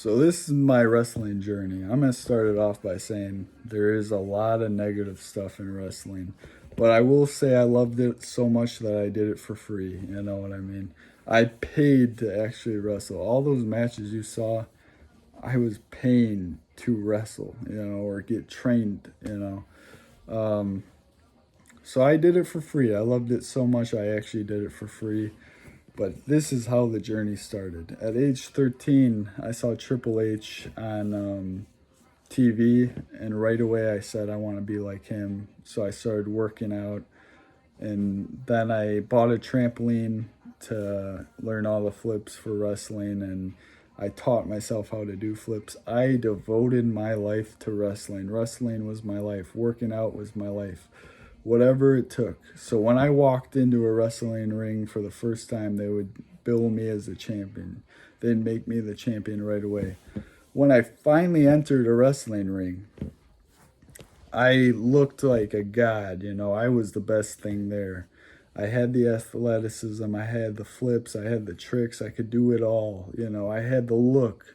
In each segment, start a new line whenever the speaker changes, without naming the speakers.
So this is my wrestling journey. I'm gonna start it off by saying there is a lot of negative stuff in wrestling, but I will say I loved it so much that I did it for free. You know what I mean? I paid to actually wrestle. All those matches you saw, I was paying to wrestle, or get trained, So I did it for free. I loved it so much I actually did it for free. But this is how the journey started. At age 13, I saw Triple H on TV, and right away I said I want to be like him. So I started working out, and then I bought a trampoline to learn all the flips for wrestling, and I taught myself how to do flips. I devoted my life to wrestling. Wrestling was my life. Working out was my life. Whatever it took. So when I walked into a wrestling ring for the first time, they would bill me as a champion. They'd make me the champion right away. When I finally entered a wrestling ring, I looked like a god. I was the best thing there. I had the athleticism, I had the flips, I had the tricks, I could do it all. I had the look.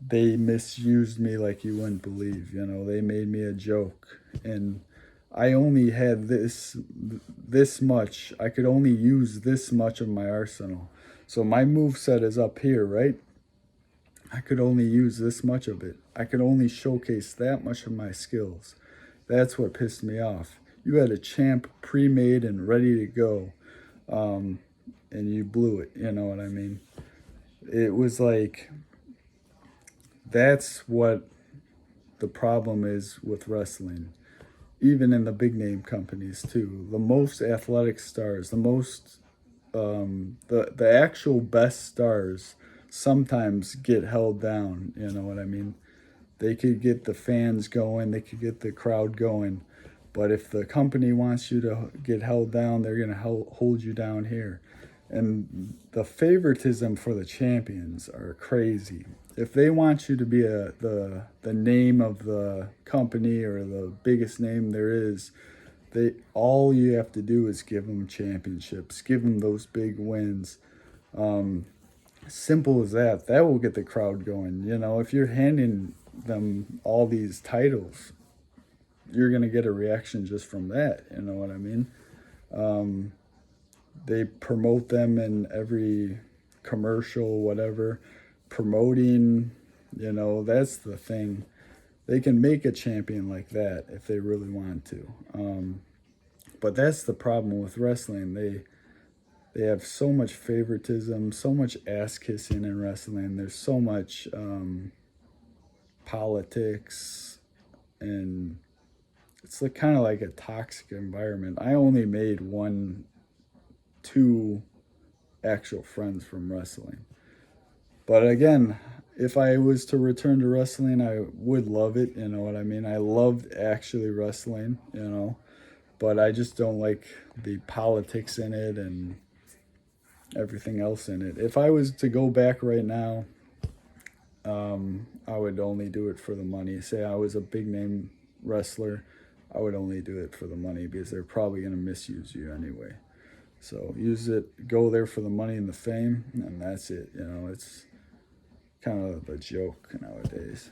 They misused me like you wouldn't believe. They made me a joke, and I only had this much. I could only use this much of my arsenal. So my move set is up here, right? I could only use this much of it. I could only showcase that much of my skills. That's what pissed me off. You had a champ pre-made and ready to go, and you blew it. You know what I mean? It was like, that's what the problem is with wrestling. Even in the big name companies too. The most athletic stars, the actual best stars sometimes get held down. You know what I mean? They could get the fans going, they could get the crowd going, but if the company wants you to get held down, they're gonna hold you down here. And the favoritism for the champions are crazy. If they want you to be the name of the company or the biggest name there is, all you have to do is give them championships, give them those big wins. Simple as that. That will get the crowd going. If you're handing them all these titles, you're gonna get a reaction just from that. You know what I mean? They promote them in every commercial, whatever. Promoting, that's the thing. They can make a champion like that if they really want to. But that's the problem with wrestling. They have so much favoritism, so much ass kissing in wrestling. There's so much politics, and it's like kind of like a toxic environment. I only made two actual friends from wrestling. But again, if I was to return to wrestling, I would love it. You know what I mean? I loved actually wrestling, but I just don't like the politics in it and everything else in it. If I was to go back right now, I would only do it for the money. Say I was a big name wrestler, I would only do it for the money because they're probably going to misuse you anyway. So use it, go there for the money and the fame, and that's it. It's kind of a joke nowadays.